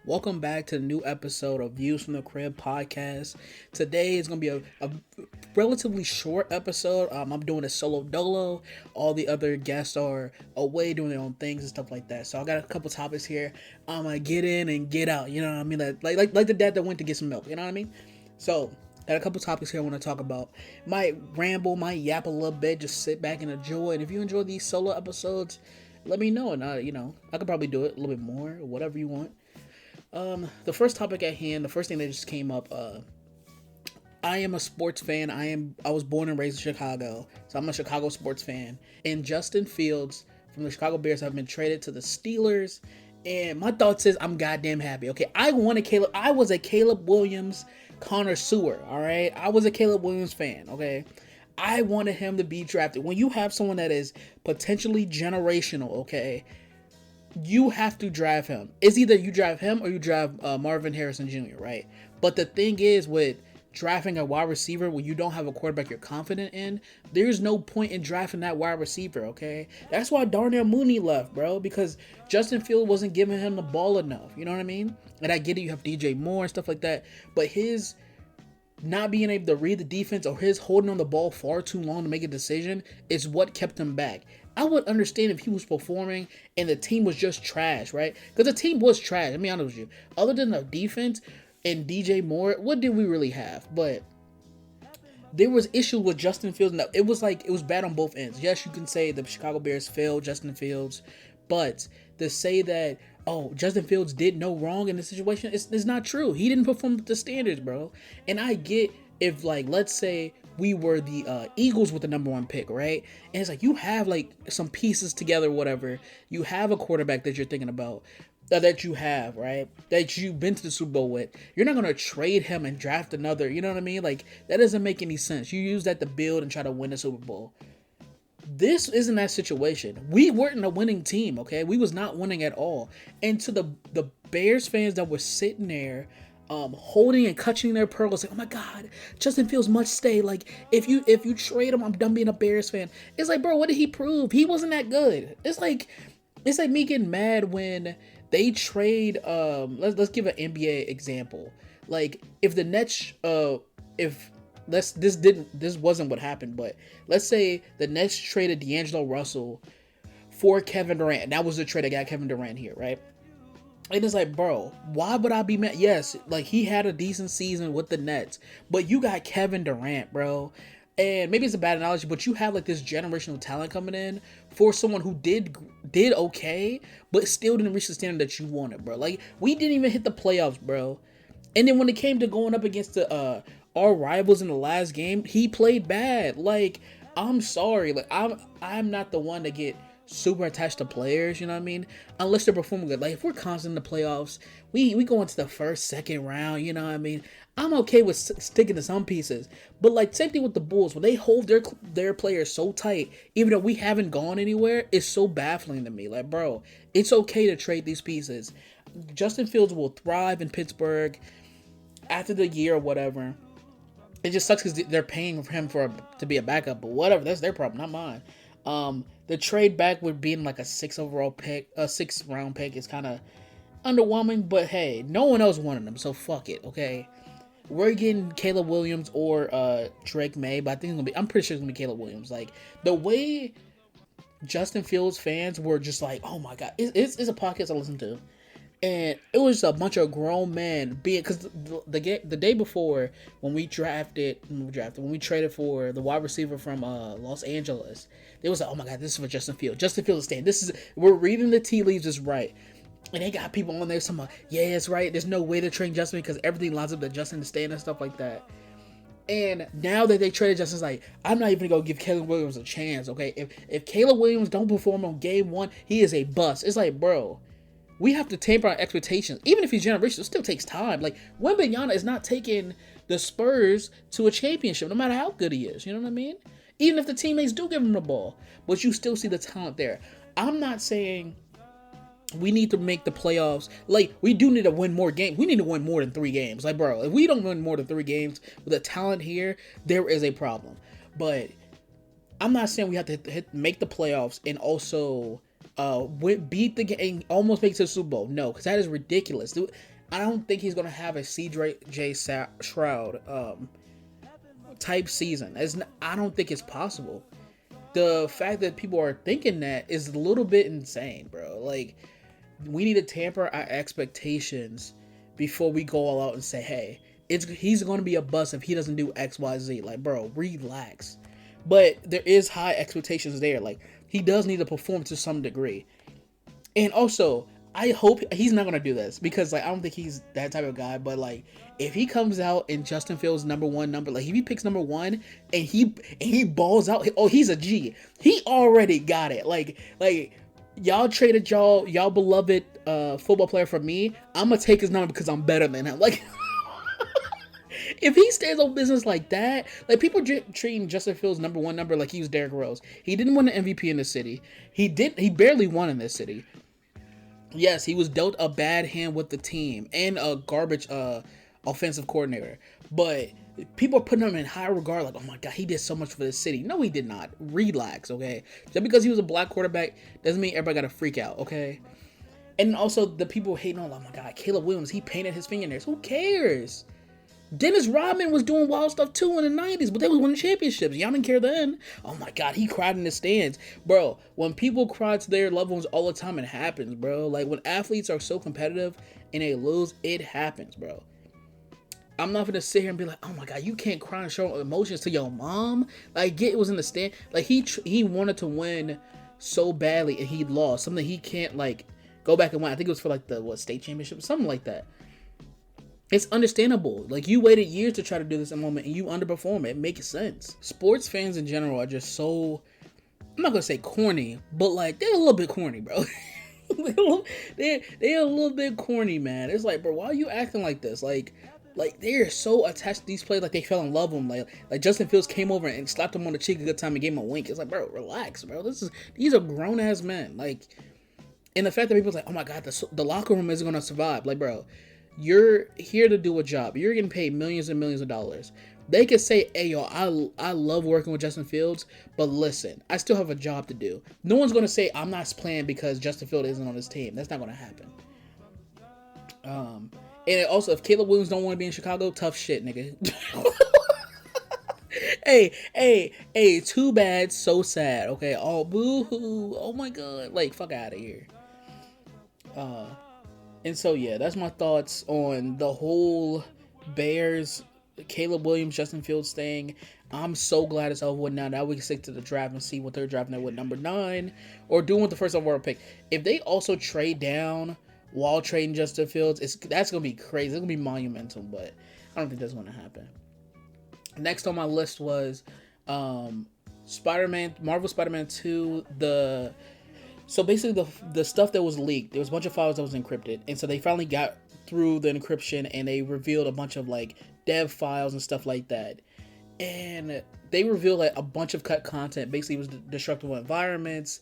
Welcome back to the new episode of Views from the Crib podcast. Today is going to be a relatively short episode. I'm doing a solo Dolo. All the other guests are away doing their own things and stuff like that. So I got a couple topics here. I'm going to get in and get out. You know what I mean? Like the dad that went to get some milk. You know what I mean? So got a couple topics here I want to talk about. Might ramble, might yap a little bit. Just sit back and enjoy. And if you enjoy these solo episodes, let me know. And I could probably do it a little bit more or whatever you want. The first topic at hand, the first thing that just came up, I am a sports fan. I was born and raised in Chicago, so I'm a Chicago sports fan. And Justin Fields from the Chicago Bears have been traded to the Steelers. And my thoughts is I'm goddamn happy. Okay, I was a Caleb Williams connoisseur, all right? I was a Caleb Williams fan, okay? I wanted him to be drafted. When you have someone that is potentially generational, okay, you have to drive him. It's either you drive him or you drive Marvin Harrison Jr., right? But the thing is, with drafting a wide receiver when you don't have a quarterback you're confident in, there's no point in drafting that wide receiver, okay? That's why Darnell Mooney left, bro, because Justin Fields wasn't giving him the ball enough. You know what I mean? And I get it, you have DJ Moore and stuff like that, but his not being able to read the defense or his holding on the ball far too long to make a decision is what kept him back. I would understand if he was performing and the team was just trash, right? Because the team was trash. Let me be honest with you. Other than the defense and DJ Moore, what did we really have? But there was issues with Justin Fields. It was bad on both ends. Yes, you can say the Chicago Bears failed Justin Fields, but to say that, oh, Justin Fields did no wrong in the situation, it's not true. He didn't perform to the standards, bro. And I get if, like, let's say we were the Eagles with the number one pick, right? And it's like you have like some pieces together, whatever. You have a quarterback that you're thinking about, that you have, right? That you've been to the Super Bowl with. You're not going to trade him and draft another. You know what I mean? Like, that doesn't make any sense. You use that to build and try to win a Super Bowl. This isn't that situation. We weren't a winning team, okay? We was not winning at all. And to the Bears fans that were sitting there holding and clutching their pearls, like, oh my God, Justin Fields must stay. Like, if you trade him, I'm done being a Bears fan. It's like, bro, what did he prove? He wasn't that good. It's like me getting mad when they trade. Let's give an NBA example. Like, if the Nets, this wasn't what happened, but let's say the Nets traded D'Angelo Russell for Kevin Durant. That was the trade that got Kevin Durant here, right? And it's like, bro, why would I be mad? Yes, like, he had a decent season with the Nets, but you got Kevin Durant, bro. And maybe it's a bad analogy, but you have like this generational talent coming in for someone who did okay, but still didn't reach the standard that you wanted, bro. Like, we didn't even hit the playoffs, bro. And then when it came to going up against our rivals in the last game, he played bad. Like, I'm sorry, like, I'm not the one to get super attached to players, you know what I mean? Unless they're performing good. Like, if we're constant in the playoffs, we go into the first, second round, you know what I mean? I'm okay with sticking to some pieces. But, like, same thing with the Bulls. When they hold their players so tight, even though we haven't gone anywhere, it's so baffling to me. Like, bro, it's okay to trade these pieces. Justin Fields will thrive in Pittsburgh after the year or whatever. It just sucks because they're paying for him to be a backup, but whatever, that's their problem, not mine. The trade back with being like a 6th round pick is kind of underwhelming, but hey, no one else wanted them, so fuck it, okay? We're getting Caleb Williams or Drake May, but I think I'm pretty sure it's gonna be Caleb Williams. Like, the way Justin Fields fans were just like, oh my God, it's a podcast I listen to. And it was a bunch of grown men because the day before when we traded for the wide receiver from Los Angeles, they was like, oh my God, this is for Justin Fields. Justin Fields is staying. We're reading the tea leaves is right. And they got people on there saying, yeah, it's right. There's no way to trade Justin because everything lines up that Justin is staying and stuff like that. And now that they traded Justin's like, I'm not even going to give Caleb Williams a chance, okay? If Caleb Williams don't perform on game one, he is a bust. It's like, bro, we have to temper our expectations. Even if he's generational, it still takes time. Like, Wembanyama is not taking the Spurs to a championship, no matter how good he is. You know what I mean? Even if the teammates do give him the ball. But you still see the talent there. I'm not saying we need to make the playoffs. Like, we do need to win more games. We need to win more than 3 games. Like, bro, if we don't win more than 3 games with the talent here, there is a problem. But I'm not saying we have to make the playoffs and also beat the game, almost make it to the Super Bowl. No, because that is ridiculous, dude. I don't think he's gonna have a CJ Stroud type season. I don't think it's possible. The fact that people are thinking that is a little bit insane, bro. Like, we need to tamper our expectations before we go all out and say, hey, he's going to be a bust if he doesn't do X, Y, Z. Like, bro, relax. But there is high expectations there. Like, he does need to perform to some degree. And also, I hope he's not going to do this because, like, I don't think he's that type of guy. But, like, if he comes out and Justin Fields number, like, if he picks number 1 and he balls out, oh, he's a G. He already got it. Like y'all traded y'all beloved football player from me. I'm gonna take his number because I'm better than him. Like, if he stays on business like that, like, people treating Justin Fields number 1 like he was Derrick Rose. He didn't win the MVP in this city. He barely won in this city. Yes, he was dealt a bad hand with the team and a garbage offensive coordinator. But people are putting him in high regard, like, oh my God, he did so much for the city. No, he did not. Relax, okay? Just because he was a black quarterback doesn't mean everybody got to freak out, okay? And also, the people hating on, oh my God, Caleb Williams, he painted his fingernails. Who cares? Dennis Rodman was doing wild stuff too in the 90s, but they was winning championships. Y'all didn't care then. Oh my God, he cried in the stands. Bro, when people cry to their loved ones all the time, it happens, bro. Like, when athletes are so competitive and they lose, it happens, bro. I'm not gonna sit here and be like, oh my God, you can't cry and show emotions to your mom. Like, it was in the stand. Like, he wanted to win so badly and he lost. Something he can't, like, go back and win. I think it was for, like, the state championship, something like that. It's understandable. Like, you waited years to try to do this in a moment and you underperform. It makes sense. Sports fans in general are just so, I'm not gonna say corny, but, like, they're a little bit corny, bro. they're a little bit corny, man. It's like, bro, why are you acting like this? Like they're so attached to these players, like they fell in love with them. Like Justin Fields came over and slapped him on the cheek a good time and gave him a wink. It's like, bro, relax, bro. These are grown ass men. Like, and the fact that people's like, oh my God, the locker room isn't gonna survive. Like, bro, you're here to do a job. You're getting paid millions and millions of dollars. They could say, hey, yo, I love working with Justin Fields, but listen, I still have a job to do. No one's going to say, I'm not playing because Justin Fields isn't on his team. That's not going to happen. And also, if Caleb Williams don't want to be in Chicago, tough shit, nigga. Hey, too bad, so sad, okay? Oh, boo-hoo, oh my God. Like, fuck out of here. And so, yeah, that's my thoughts on the whole Bears, Caleb Williams, Justin Fields thing. I'm so glad it's over with now. Now we can stick to the draft and see what they're drafting at with number 9 or doing with the first overall pick. If they also trade down while trading Justin Fields, that's going to be crazy. It's going to be monumental, but I don't think that's going to happen. Next on my list was Marvel Spider-Man 2, So basically, the stuff that was leaked, there was a bunch of files that was encrypted, and so they finally got through the encryption, and they revealed a bunch of, like, dev files and stuff like that. And they revealed, like, a bunch of cut content. Basically, it was destructible environments,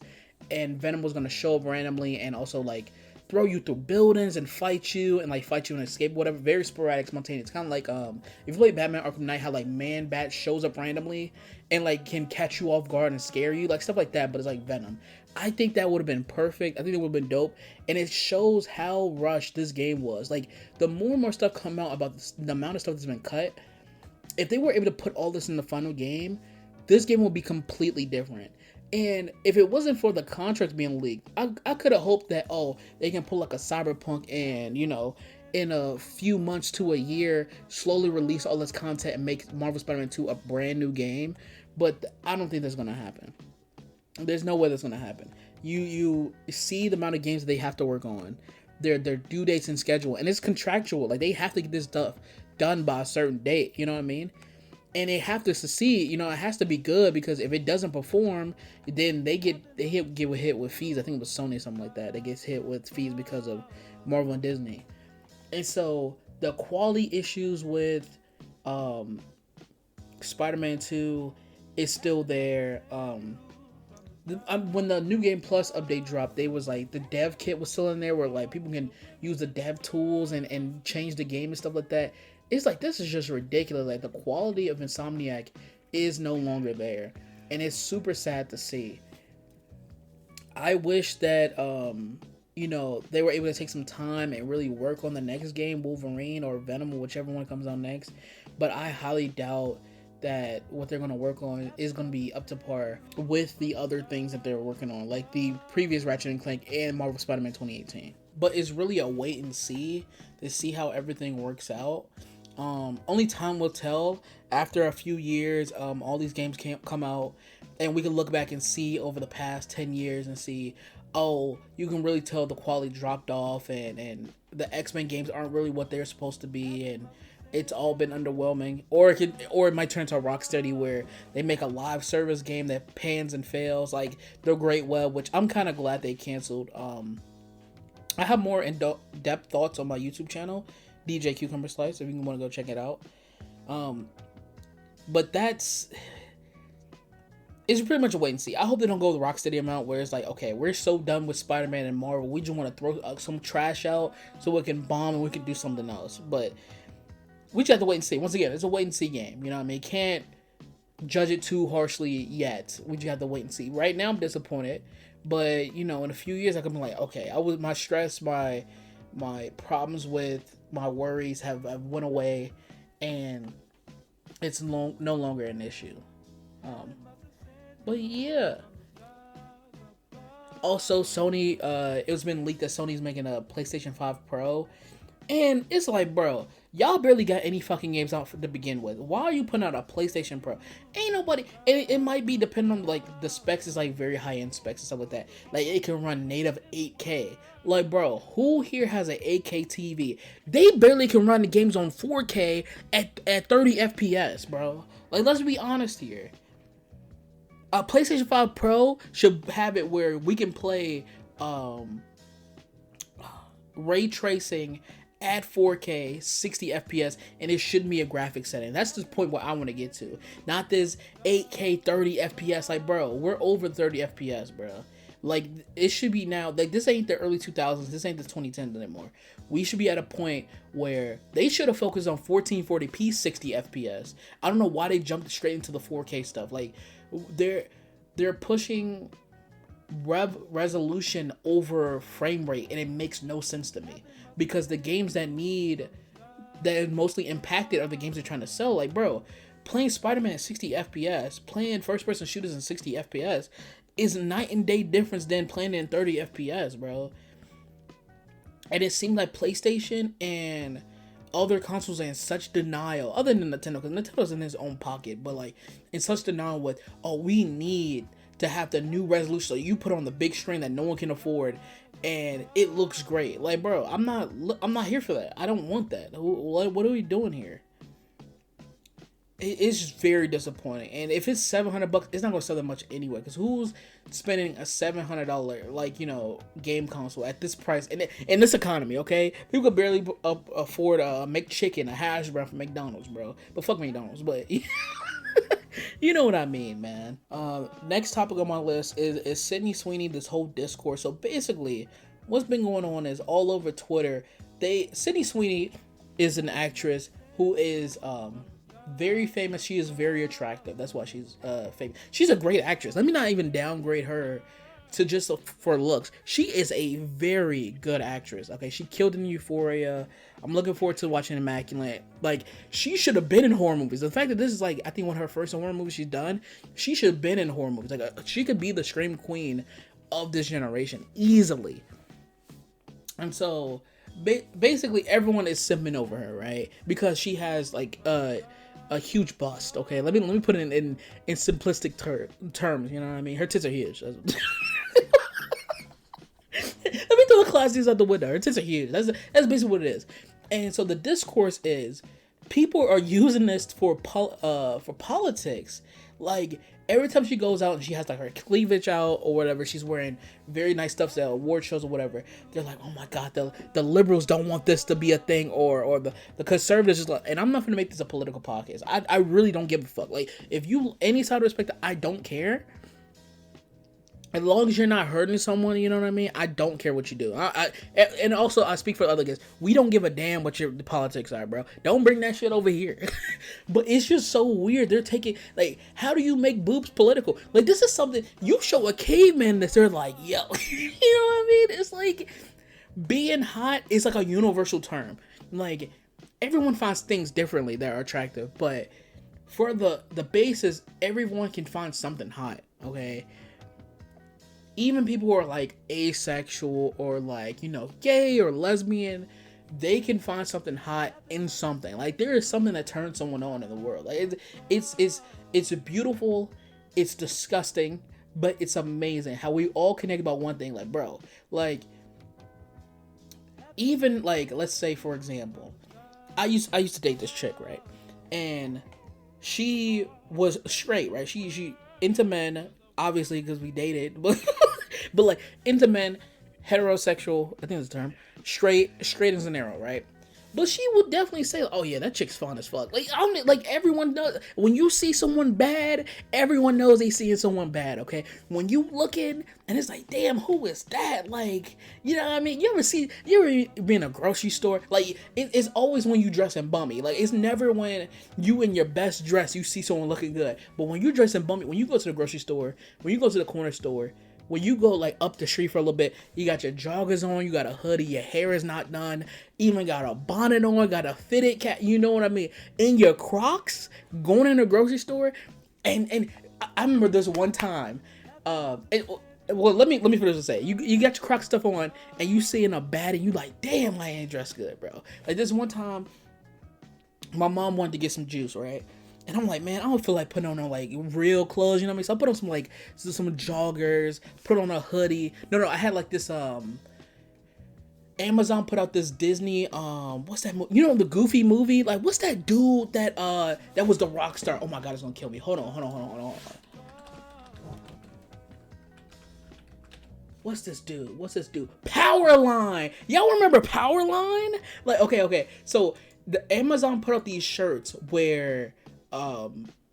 and Venom was going to show up randomly and also, like, throw you through buildings and fight you and escape, whatever. Very sporadic, spontaneous. Kind of like, if you play Batman Arkham Knight, how, like, Man-Bat shows up randomly and, like, can catch you off guard and scare you, like, stuff like that, but it's like Venom. I think that would have been perfect. I think it would have been dope. And it shows how rushed this game was. Like, the more and more stuff come out about the amount of stuff that's been cut, if they were able to put all this in the final game, this game would be completely different. And if it wasn't for the contracts being leaked, I could have hoped that, they can pull like a Cyberpunk and, in a few months to a year, slowly release all this content and make Marvel Spider-Man 2 a brand new game. But I don't think that's going to happen. There's no way that's going to happen. You see the amount of games that they have to work on. Their due dates and schedule. And it's contractual. Like, they have to get this stuff done by a certain date. You know what I mean? And they have to succeed. It has to be good, because if it doesn't perform, then they get hit with fees. I think it was Sony or something like that. They get hit with fees because of Marvel and Disney. And so the quality issues with Spider-Man 2 is still there. When the New Game Plus update dropped, they was like, the dev kit was still in there where, like, people can use the dev tools and change the game and stuff like that. It's like, this is just ridiculous. Like, the quality of Insomniac is no longer there, and it's super sad to see. I wish that they were able to take some time and really work on the next game, Wolverine or Venom, or whichever one comes out next. But I highly doubt that what they're going to work on is going to be up to par with the other things that they're working on, like the previous Ratchet and Clank and Marvel Spider-Man 2018. But it's really a wait and see to see how everything works out. Only time will tell. After a few years, all these games can't come out, and we can look back and see over the past 10 years and see, oh, you can really tell the quality dropped off, and the X-Men games aren't really what they're supposed to be, and it's all been underwhelming. Or it might turn to a Rocksteady where they make a live service game that pans and fails, like The Great Web, which I'm kind of glad they canceled. I have more in-depth thoughts on my YouTube channel, DJ Cucumber Slice, if you want to go check it out. But it's pretty much a wait and see. I hope they don't go the Rocksteady amount where it's like, okay, we're so done with Spider-Man and Marvel, we just want to throw some trash out so we can bomb and we can do something else. But we just have to wait and see. Once again, it's a wait and see game. You know what I mean? Can't judge it too harshly yet. We just have to wait and see. Right now, I'm disappointed. But, in a few years, I can be like, okay, my stress, my problems with my worries have went away, and it's no longer an issue. But yeah. Also, Sony, it's been leaked that Sony's making a PlayStation 5 Pro. And it's like, bro, y'all barely got any fucking games out to begin with. Why are you putting out a PlayStation Pro? Ain't nobody. It might be depending on, like, the specs is like very high end specs and stuff like that. Like, it can run native 8K. Like, bro, who here has an 8K TV? They barely can run the games on 4K at 30 FPS, bro. Like, let's be honest here. A PlayStation 5 Pro should have it where we can play ray tracing at 4K, 60 FPS, and it shouldn't be a graphic setting. That's the point where I want to get to. Not this 8K 30 FPS. Like, bro, we're over 30 FPS, bro. Like, it should be now. Like, this ain't the early 2000s. This ain't the 2010s anymore. We should be at a point where they should have focused on 1440p 60 FPS. I don't know why they jumped straight into the 4K stuff. Like, they're pushing resolution over frame rate, and it makes no sense to me, because the games that are mostly impacted are the games they're trying to sell. Like, bro, playing Spider-Man at 60 FPS, playing first-person shooters in 60 FPS is night and day difference than playing in 30 FPS, bro. And it seemed like PlayStation and other consoles are in such denial, other than Nintendo, because Nintendo's in his own pocket, but like in such denial with, oh, we need to have the new resolution, so you put on the big screen that no one can afford and it looks great. Like, bro, I'm not here for that. I don't want that. What are we doing here? It's just very disappointing. And if it's $700, it's not gonna sell that much anyway, because who's spending a $700 game console at this price in this economy? Okay, people could barely afford a McChicken, a hash brown from McDonald's, bro. But fuck McDonald's, but you know what I mean, man. Next topic on my list is Sydney Sweeney, this whole discourse. So basically, what's been going on is all over Twitter. Sydney Sweeney is an actress who is very famous. She is very attractive. That's why she's famous. She's a great actress. Let me not even downgrade her to just for looks. She is a very good actress. Okay, she killed in Euphoria. I'm looking forward to watching Immaculate. Like, she should have been in horror movies. The fact that this is like, I think one of her first horror movies she's done, she should have been in horror movies. Like, she could be the scream queen of this generation easily. And so basically everyone is simping over her, right? Because she has like a huge bust. Okay, let me put it in simplistic terms. You know what I mean? Her tits are huge. Let me throw the classics out the window. Her tits are huge. That's basically what it is. And so the discourse is, people are using this for politics. Like, every time she goes out and she has like her cleavage out or whatever, she's wearing very nice stuff at award shows or whatever, they're like, oh my god, the liberals don't want this to be a thing, or the conservatives just like, and I'm not gonna make this a political podcast. I really don't give a fuck. Like, if you any side of respect, I don't care. as long as you're not hurting someone, you know what I mean? I don't care what you do. And also, I speak for other guys. We don't give a damn what your politics are, bro. Don't bring that shit over here. But it's just so weird. They're taking, like, how do you make boobs political? Like, this is something, you show a caveman that they're like, yo. You know what I mean? It's like, being hot is like a universal term. Like, everyone finds things differently that are attractive. But for the basis, everyone can find something hot, okay? Even people who are like asexual or like, you know, gay or lesbian, they can find something hot in something. Like, there is something that turns someone on in the world. Like, it's beautiful, it's disgusting, but it's amazing how we all connect about one thing. Like, bro, like, even like, let's say for example, I used to date this chick, right? And she was straight, right? She into men, obviously, because we dated, but like, into men, heterosexual, I think that's the term, straight as an arrow, right? But she would definitely say, oh yeah, that chick's fun as fuck. Like everyone knows, when you see someone bad, everyone knows they seeing someone bad, okay? When you looking, and it's like, damn, who is that? Like, you know what I mean? You ever be in a grocery store? Like, it's always when you dressing bummy. Like, it's never when you in your best dress, you see someone looking good. But when you dressing bummy, when you go to the grocery store, when you go to the corner store, when you go like up the street for a little bit, you got your joggers on, you got a hoodie, your hair is not done, even got a bonnet on, got a fitted cap, you know what I mean? In your Crocs, going in the grocery store, and I remember this one time, well, let me finish to say, you got your Crocs stuff on, and you seeing a baddie, and you like, damn, I ain't dressed good, bro. Like, this one time, my mom wanted to get some juice, right? And I'm like, man, I don't feel like putting on no, like, real clothes, you know what I mean? So I put on some joggers, put on a hoodie. No, I had, like, this, Amazon put out this Disney, what's that movie? You know, the Goofy movie? Like, what's that dude that was the rock star? Oh my God, it's gonna kill me. Hold on. What's this dude? Powerline! Y'all remember Powerline? Like, okay. So, the Amazon put out these shirts where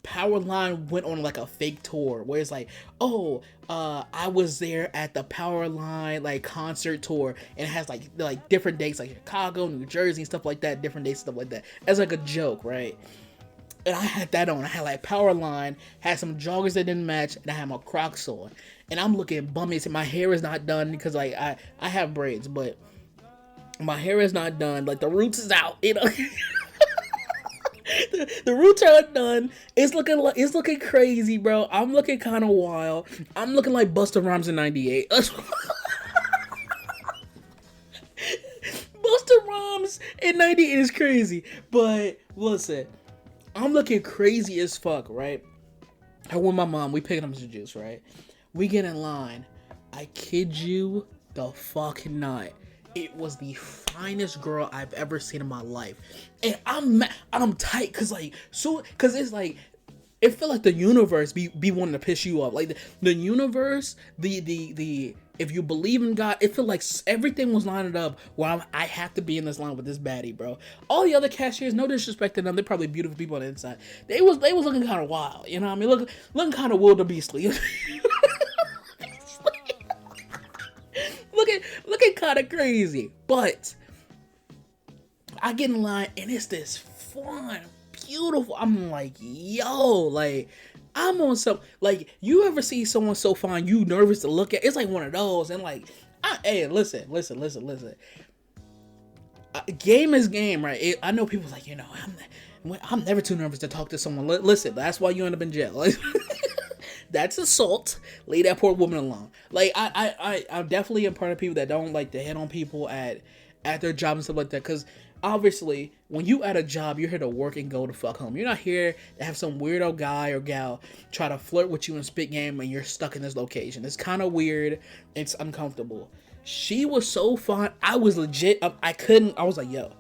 Powerline went on like a fake tour where it's like, I was there at the Powerline like concert tour, and it has like different dates, like Chicago, New Jersey, stuff like that, different dates, stuff like that, as like a joke, right? And I had that on. I had like Powerline, had some joggers that didn't match, and I had my Crocs on, and I'm looking bummy. My hair is not done because like I have braids, but my hair is not done. Like, the roots is out, you know. The roots are undone. It's looking crazy, bro. I'm looking kind of wild. I'm looking like Busta Rhymes in '98. Busta Rhymes in '98 is crazy. But listen, I'm looking crazy as fuck, right? I with my mom, we picking up some juice, right? We get in line. I kid you the fuck not. It was the finest girl I've ever seen in my life, and I'm tight because it's like, it feel like the universe be wanting to piss you off. Like the universe, the if you believe in God, it feel like everything was lined up where I have to be in this line with this baddie, bro. All the other cashiers, no disrespect to them, they're probably beautiful people on the inside. They was looking kind of wild, you know what I mean? Looking kind of wildebeestly. Looking kind of crazy, but I get in line and it's this fun, beautiful. I'm like, yo, like, I'm on some, like, you ever see someone so fine you nervous to look at? It's like one of those, and like, hey, listen. Game is game, right? I know people like, you know, I'm never too nervous to talk to someone. Listen, that's why you end up in jail. That's assault. Leave that poor woman alone. Like, I'm definitely a part of people that don't like to hit on people at their job and stuff like that. Because obviously, when you at a job, you're here to work and go to fuck home. You're not here to have some weirdo guy or gal try to flirt with you in spit game and you're stuck in this location. It's kind of weird. It's uncomfortable. She was so fun. I was legit. I was like, yo.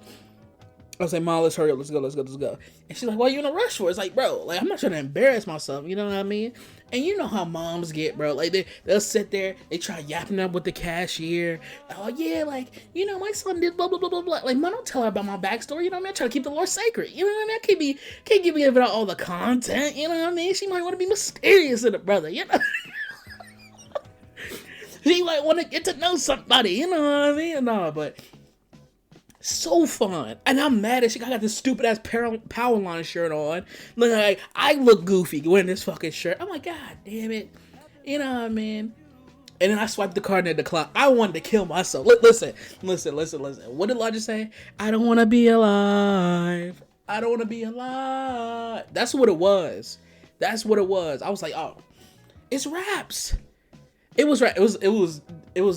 I was like, Mom, let's hurry up. Let's go. And she's like, why are you in a rush for? It's like, bro, like, I'm not trying to embarrass myself. You know what I mean? And you know how moms get, bro. Like, they'll sit there. They try yapping up with the cashier. Oh, yeah, like, you know, my son did blah, blah, blah, blah, blah. Like, Mom, don't tell her about my backstory. You know what I mean? I try to keep the Lord sacred. You know what I mean? I can't give it all the content. You know what I mean? She might want to be mysterious to the brother, you know? he like want to get to know somebody, you know what I mean? No, but so fun. And I'm mad as shit. I got this stupid ass power line shirt on. Look, like I look goofy wearing this fucking shirt. I'm like, God damn it. You know what I mean? And then I swiped the card and it declined. I wanted to kill myself. Listen. What did Logic say? I don't want to be alive. I don't want to be alive. That's what it was. I was like, oh, it's raps. It was rap. It was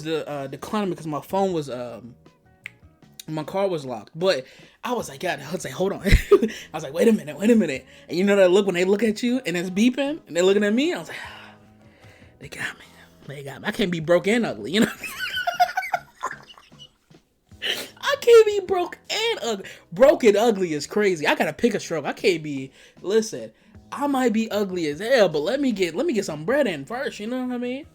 the declining because my phone was my car was locked. But I was like, God, I was like, hold on. I was like, wait a minute. And you know that look when they look at you and it's beeping and they're looking at me? I was like, they got me. I can't be broke and ugly, you know? I can't be broke and ugly. Broke and ugly is crazy. I gotta pick a stroke. I can't be, listen, I might be ugly as hell, but let me get some bread in first, you know what I mean?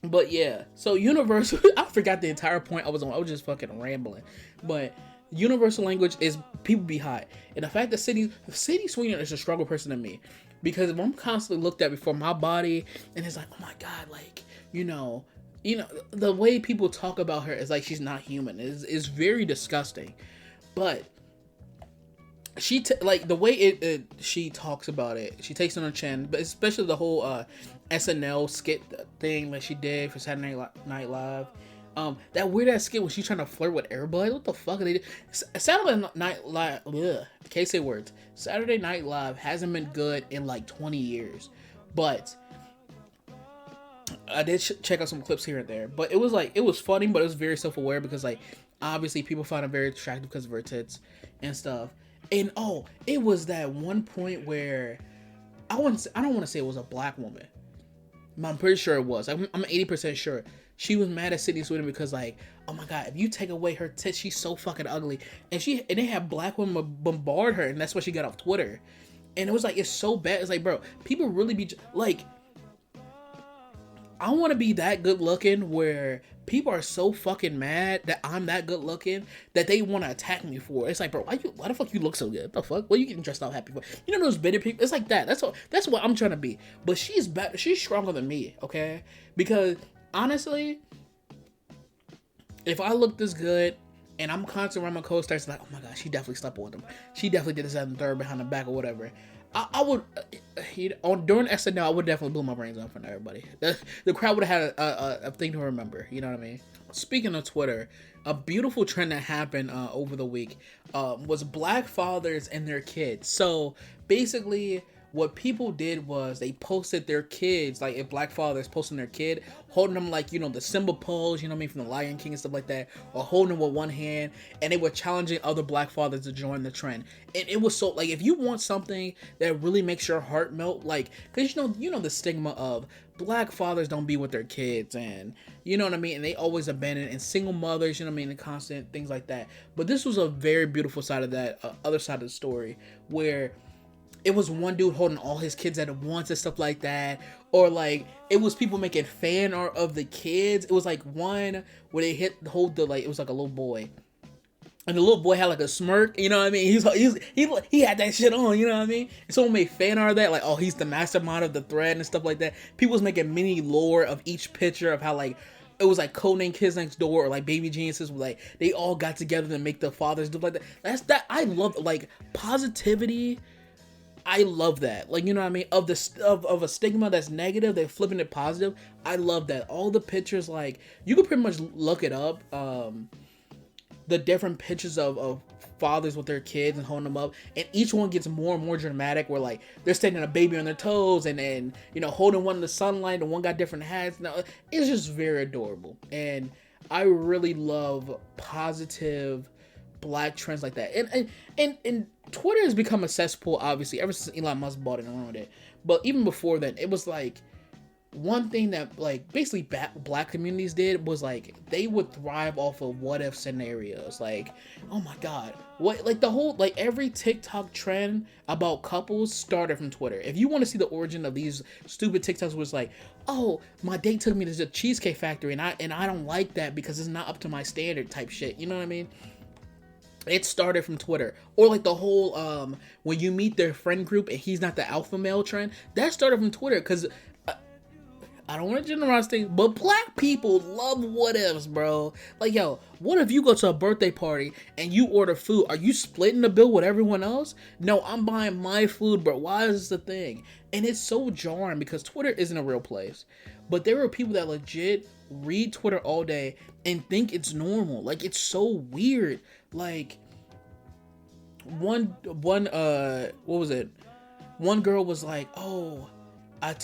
But yeah, so universal, I forgot the entire point I was on. I was just fucking rambling. But universal language is people be hot. And the fact that Sadie Sweeney is a struggle person to me. Because if I'm constantly looked at before my body, and it's like, oh my God, like, you know, the way people talk about her is like she's not human. It's very disgusting. But she like the way she talks about it, she takes it on her chin. But especially the whole SNL skit thing that she did for Saturday Night Live. That weird ass skit when she's trying to flirt with everybody. What the fuck are they do? Saturday Night Live. Can't say words. Saturday Night Live hasn't been good in like 20 years, but I did check out some clips here and there. But it was funny, but it was very self-aware because like obviously people find it very attractive because of her tits and stuff. And it was that one point where I don't want to say it was a black woman. I'm pretty sure it was. I'm 80% sure. She was mad at Sydney Sweden because like, oh my God, if you take away her tits, she's so fucking ugly. And they had black women bombard her, and that's why she got off Twitter. And it was like, it's so bad. It's like, bro, people really be like, I want to be that good looking where people are so fucking mad that I'm that good looking that they want to attack me for. It's like, bro, why the fuck you look so good? What the fuck? What are you getting dressed up happy for? You know those bitter people? It's like that. That's what I'm trying to be. But she's better. She's stronger than me, okay? Because honestly, if I look this good and I'm constantly around my co-stars like, oh my God, she definitely slept with him. She definitely did this at the third behind the back or whatever. I would, during SNL, I would definitely blow my brains out in front of everybody. The crowd would have had a thing to remember. You know what I mean? Speaking of Twitter, a beautiful trend that happened over the week was black fathers and their kids. So basically, what people did was they posted their kids, like if black fathers posting their kid, holding them like, you know, the Simba pose, you know what I mean, from the Lion King and stuff like that, or holding them with one hand, and they were challenging other black fathers to join the trend. And it was so, like, if you want something that really makes your heart melt, like, because you know the stigma of black fathers don't be with their kids, and you know what I mean, and they always abandon, and single mothers, you know what I mean, and constant things like that. But this was a very beautiful side of that, other side of the story, where it was one dude holding all his kids at once and stuff like that. Or like, it was people making fan art of the kids. It was like one where they hold the, like, it was like a little boy. And the little boy had like a smirk, you know what I mean? He had that shit on, you know what I mean? And someone made fan art of that, like, oh, he's the mastermind of the thread and stuff like that. People was making mini lore of each picture of how, like, it was like Codename Kids Next Door or like Baby Geniuses, like they all got together to make the fathers do like that. I love, like, positivity. I love that. Like, you know what I mean? Of a stigma that's negative, they're flipping it positive. I love that. All the pictures, like, you can pretty much look it up. The different pictures of fathers with their kids and holding them up, and each one gets more and more dramatic, where like they're standing a baby on their toes and then, you know, holding one in the sunlight, and one got different hats. Now it's just very adorable, and I really love positive black trends like that. And Twitter has become a cesspool, obviously, ever since Elon Musk bought it and ruined it. But even before then, it was like one thing that, like, basically black communities did was, like, they would thrive off of what if scenarios. Like, oh my God, what, like, the whole, like, every TikTok trend about couples started from Twitter. If you want to see the origin of these stupid TikToks, was like, oh, my date took me to the Cheesecake Factory and I don't like that because it's not up to my standard type shit. You know what I mean? It started from Twitter. Or like the whole when you meet their friend group and he's not the alpha male trend, that started from Twitter. Because I don't want to generalize things, but black people love what ifs, bro. Like, yo, what if you go to a birthday party and you order food? Are you splitting the bill with everyone else? No, I'm buying my food, bro. Why is this a thing? And it's so jarring because Twitter isn't a real place. But there are people that legit read Twitter all day and think it's normal. Like, it's so weird. Like, what was it? One girl was like, oh, I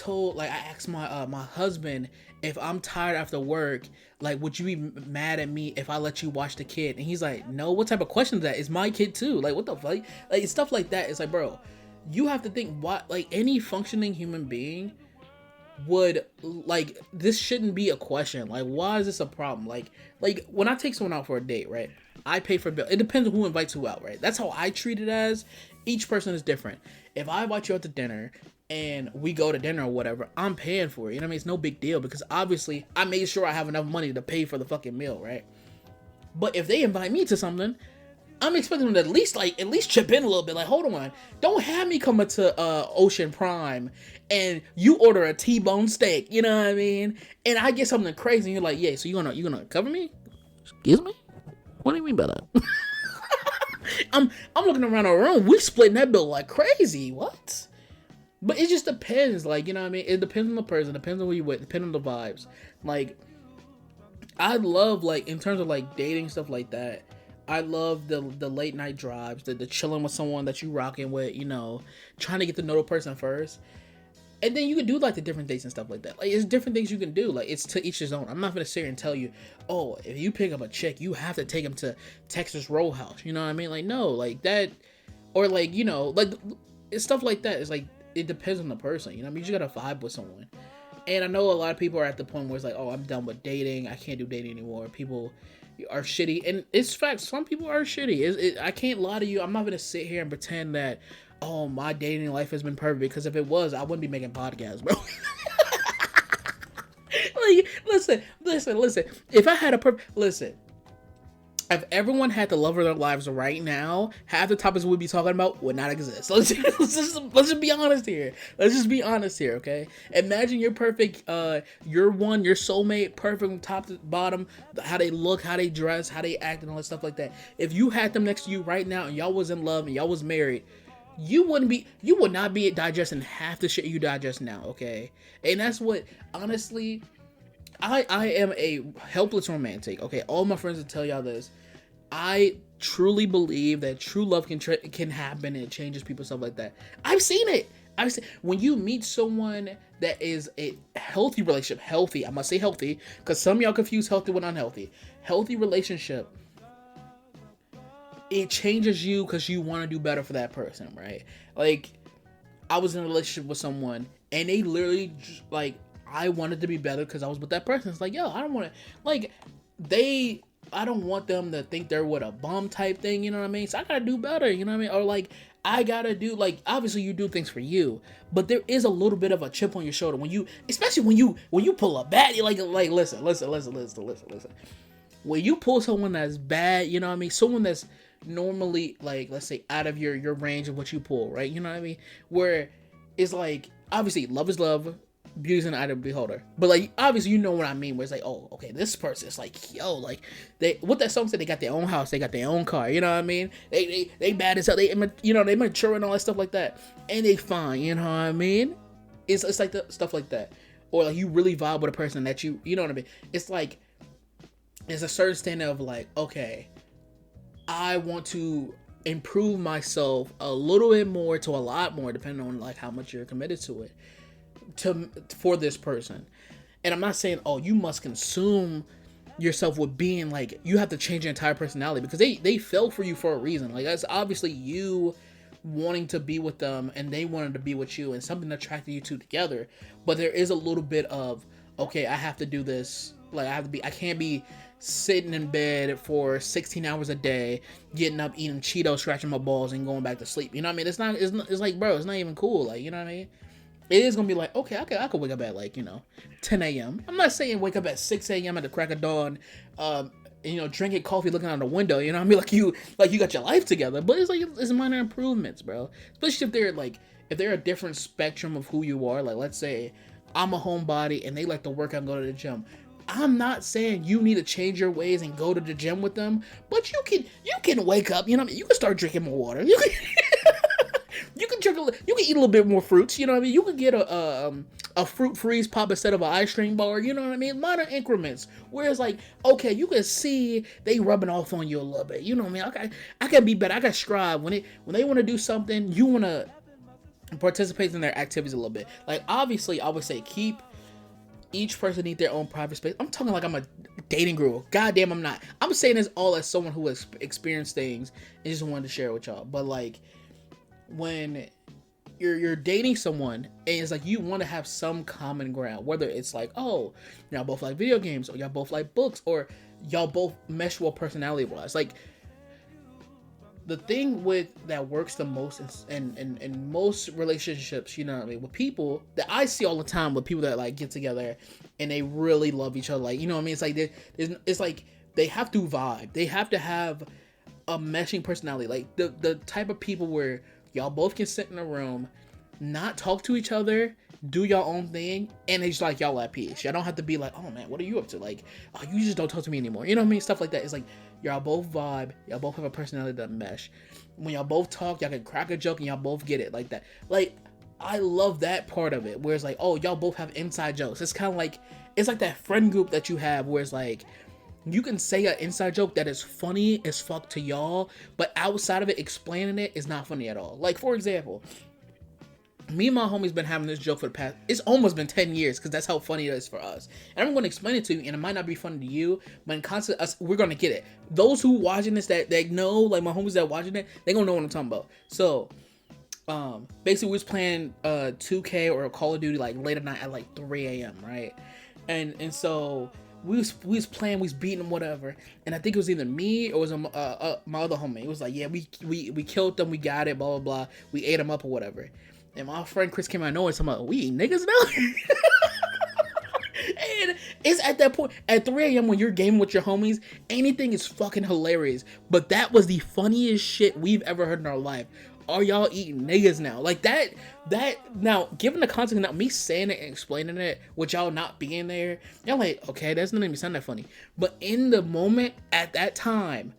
asked my husband if I'm tired after work, like, would you be mad at me if I let you watch the kid? And he's like, no, what type of question is that? It's my kid too. Like, what the fuck? Like, stuff like that. It's like, bro, you have to think, what, like, any functioning human being would, like, this shouldn't be a question. Like, why is this a problem? Like when I take someone out for a date, right? I pay for bill. It depends on who invites who out, right? That's how I treat it as. Each person is different. If I invite you out to dinner and we go to dinner or whatever, I'm paying for it. You know what I mean? It's no big deal because obviously I made sure I have enough money to pay for the fucking meal, right? But if they invite me to something, I'm expecting them to at least chip in a little bit. Like, hold on, don't have me come to Ocean Prime and you order a T-bone steak. You know what I mean? And I get something crazy, and you're like, yeah, so you gonna cover me? Excuse me? What do you mean by that? I'm looking around the room. We splitting that bill like crazy. What? But it just depends. Like, you know what I mean? It depends on the person. Depends on who you with. Depends on the vibes. Like, I love, like, in terms of like dating, stuff like that, I love the late night drives, the chilling with someone that you rocking with, you know, trying to get to know the person first. And then you can do like the different dates and stuff like that. Like, it's different things you can do. Like, it's to each his own. I'm not gonna sit here and tell you, oh, if you pick up a chick, you have to take him to Texas Roadhouse. You know what I mean? Like, no, like that, or like, you know, like it's stuff like that. It's like, it depends on the person. You know what I mean? You just gotta vibe with someone. And I know a lot of people are at the point where it's like, oh, I'm done with dating. I can't do dating anymore. People are shitty, and it's facts. Some people are shitty. I can't lie to you. I'm not gonna sit here and pretend that, oh, my dating life has been perfect, because if it was, I wouldn't be making podcasts, bro. Like, listen. If I had if everyone had the love of their lives right now, half the topics we'd be talking about would not exist. Let's just be honest here. Let's just be honest here, okay? Imagine you're perfect, your soulmate, perfect from top to bottom, how they look, how they dress, how they act, and all that stuff like that. If you had them next to you right now and y'all was in love and y'all was married, you would not be digesting half the shit you digest now, okay? And that's what, honestly, I am a helpless romantic, okay? All my friends will tell y'all this. I truly believe that true love can happen, and it changes people, stuff like that. I've seen it. When you meet someone that is a healthy relationship, I must say healthy, because some of y'all confuse healthy with unhealthy. Healthy relationship, it changes you because you want to do better for that person, right? Like, I was in a relationship with someone, and they literally, like, I wanted to be better because I was with that person. It's like, yo, I don't want to, like, I don't want them to think they're with a bum type thing, you know what I mean? So I gotta do better, you know what I mean? Or, like, I gotta do, like, obviously you do things for you, but there is a little bit of a chip on your shoulder especially when you pull a baddie, like, listen. When you pull someone that's bad, you know what I mean? Someone that's normally, like, let's say out of your range of what you pull, right? You know what I mean? Where it's like, obviously love is love, beauty is an eye of the beholder, but, like, obviously you know what I mean, where it's like, oh, okay, this person is like, yo, like, what that song said, they got their own house, they got their own car, you know what I mean? They bad as hell, they mature and all that stuff like that, and they fine, you know what I mean? It's like the stuff like that. Or, like, you really vibe with a person that you know what I mean? It's like, there's a certain standard of, like, okay, I want to improve myself a little bit more to a lot more, depending on, like, how much you're committed to it, for this person. And I'm not saying, oh, you must consume yourself with being, like, you have to change your entire personality, because they fell for you for a reason. Like, that's obviously you wanting to be with them, and they wanted to be with you, and something attracted you two together. But there is a little bit of, okay, I have to do this. Like, I can't be sitting in bed for 16 hours a day, getting up, eating Cheetos, scratching my balls, and going back to sleep. You know what I mean? It's like, bro, it's not even cool. Like, you know what I mean? It is gonna be like, okay, I could wake up at, like, 10 a.m. I'm not saying wake up at 6 a.m. at the crack of dawn, drinking coffee, looking out the window, you know what I mean? Like you got your life together. But it's like, it's minor improvements, bro. Especially if they're a different spectrum of who you are. Like, let's say I'm a homebody and they like to work out and go to the gym. I'm not saying you need to change your ways and go to the gym with them, but you can wake up, you know what I mean? You can start drinking more water. You can you can drink you can eat a little bit more fruits, you know what I mean? You can get a fruit freeze pop instead of an ice cream bar, you know what I mean? Minor increments. Whereas like, okay, you can see they rubbing off on you a little bit. You know what I mean? Okay, I can be better. I can strive when they want to do something, you want to participate in their activities a little bit. Like obviously I would say keep each person need their own private space. I'm talking like I'm a dating guru. Goddamn, I'm not. I'm saying this all as someone who has experienced things and just wanted to share it with y'all. But like, when you're dating someone and it's like you want to have some common ground, whether it's like, oh, y'all both like video games, or y'all both like books, or y'all both mesh well personality wise. Like the thing with that works the most in most relationships, you know what I mean, with people that I see all the time, with people that like get together and they really love each other, like, you know what I mean, it's like it's like they have to vibe, they have to have a meshing personality, like the type of people where y'all both can sit in a room, not talk to each other, do your own thing, and it's like y'all at peace. Y'all don't have to be like, oh man, what are you up to? Like, oh, you just don't talk to me anymore. You know what I mean? Stuff like that. It's like y'all both vibe, y'all both have a personality that mesh. When y'all both talk, y'all can crack a joke and y'all both get it like that. Like, I love that part of it, where it's like, oh, y'all both have inside jokes. It's kind of like, it's like that friend group that you have where it's like, you can say an inside joke that is funny as fuck to y'all, but outside of it, explaining it is not funny at all. Like, for example, me and my homies been having this joke for the past, it's almost been 10 years, because that's how funny it is for us. And I'm going to explain it to you, and it might not be funny to you, but in concept, us, we're going to get it. Those who watching this, that they know, like my homies that watching it, they going to know what I'm talking about. So, basically we was playing 2K or Call of Duty like late at night at like 3 a.m., right? And so we was playing, we was beating them, whatever. And I think it was either me or it was my other homie. It was like, yeah, we killed them, we got it, blah, blah, blah. We ate them up or whatever. And my friend Chris came out of nowhere talking about, we eat niggas now? And it's at that point, at 3 a.m. when you're gaming with your homies, anything is fucking hilarious. But that was the funniest shit we've ever heard in our life. Are y'all eating niggas now? Like that, now, given the context, now me saying it and explaining it, with y'all not being there, y'all like, okay, that's not even sound that funny. But in the moment, at that time,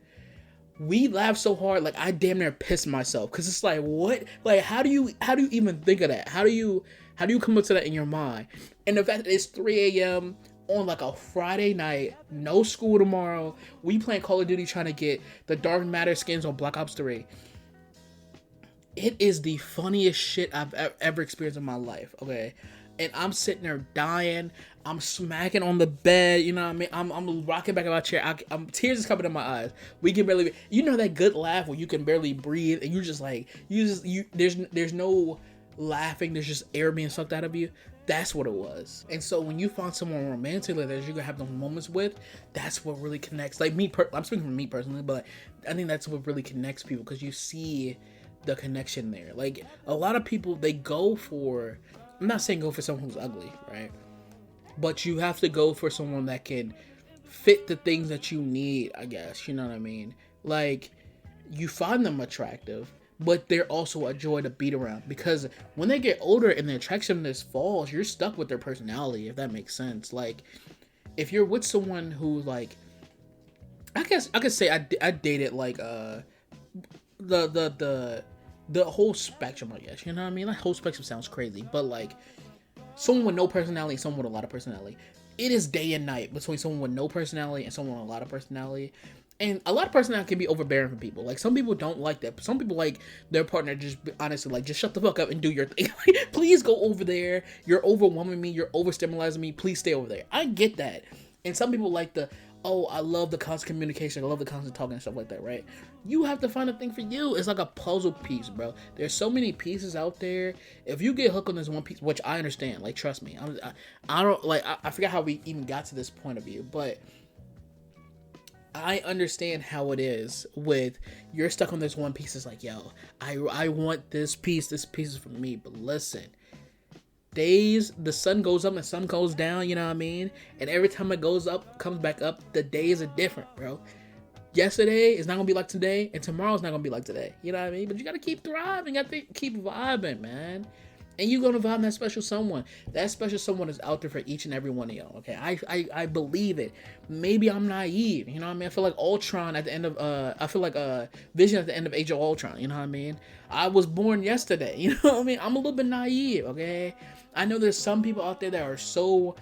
we laughed so hard, like I damn near pissed myself, because it's like, what? Like, how do you even think of that? How do you come up to that in your mind? And the fact that it's 3 a.m. on like a Friday night, no school tomorrow, we playing Call of Duty trying to get the Dark Matter skins on Black Ops 3. It is the funniest shit I've ever experienced in my life, okay? And I'm sitting there dying. I'm smacking on the bed, you know what I mean? I'm rocking back in my chair. I'm tears is coming in my eyes. We can barely, you know that good laugh when you can barely breathe and you just like, there's no laughing, there's just air being sucked out of you. That's what it was. And so when you find someone romantic like that you're gonna have those moments with, that's what really connects. Like me, I'm speaking for me personally, but I think that's what really connects people, because you see the connection there. Like a lot of people, they go for, I'm not saying go for someone who's ugly, right? But you have to go for someone that can fit the things that you need, I guess. You know what I mean? Like, you find them attractive, but they're also a joy to beat around. Because when they get older and the attractiveness falls, you're stuck with their personality, if that makes sense. Like, if you're with someone who, like, I guess I could say I dated, like, the whole spectrum, I guess, you know what I mean? Like, whole spectrum sounds crazy, but like someone with no personality and someone with a lot of personality. It is day and night between someone with no personality and someone with a lot of personality. And a lot of personality can be overbearing for people. Like, some people don't like that. Some people like their partner just, honestly, like, just shut the fuck up and do your thing. Please go over there. You're overwhelming me. You're overstimulating me. Please stay over there. I get that. And some people like the, oh, I love the constant communication. I love the constant talking and stuff like that, right? You have to find a thing for you. It's like a puzzle piece, bro. There's so many pieces out there. If you get hooked on this one piece, which I understand, like, trust me. I don't, like, I forget how we even got to this point of view, but I understand how it is with, you're stuck on this one piece. It's like, yo, I want this piece is for me. But listen, days, the sun goes up and the sun goes down, you know what I mean? And every time it goes up, comes back up, the days are different, bro. Yesterday is not gonna be like today, and tomorrow's not gonna be like today, you know what I mean? But you gotta keep thriving, you gotta keep vibing, man. And you're gonna find that special someone. That special someone is out there for each and every one of y'all. Okay, I believe it. Maybe I'm naive. You know what I mean? I feel like Ultron at the end of I feel like Vision at the end of Age of Ultron. You know what I mean? I was born yesterday. You know what I mean? I'm a little bit naive. Okay, I know there's some people out there that are so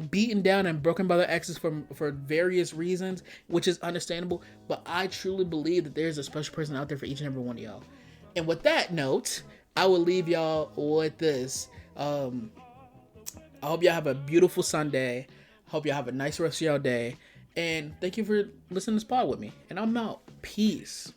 beaten down and broken by their exes for various reasons, which is understandable. But I truly believe that there's a special person out there for each and every one of y'all. And with that note, I will leave y'all with this. I hope y'all have a beautiful Sunday. Hope y'all have a nice rest of y'all day. And thank you for listening to this pod with me. And I'm out. Peace.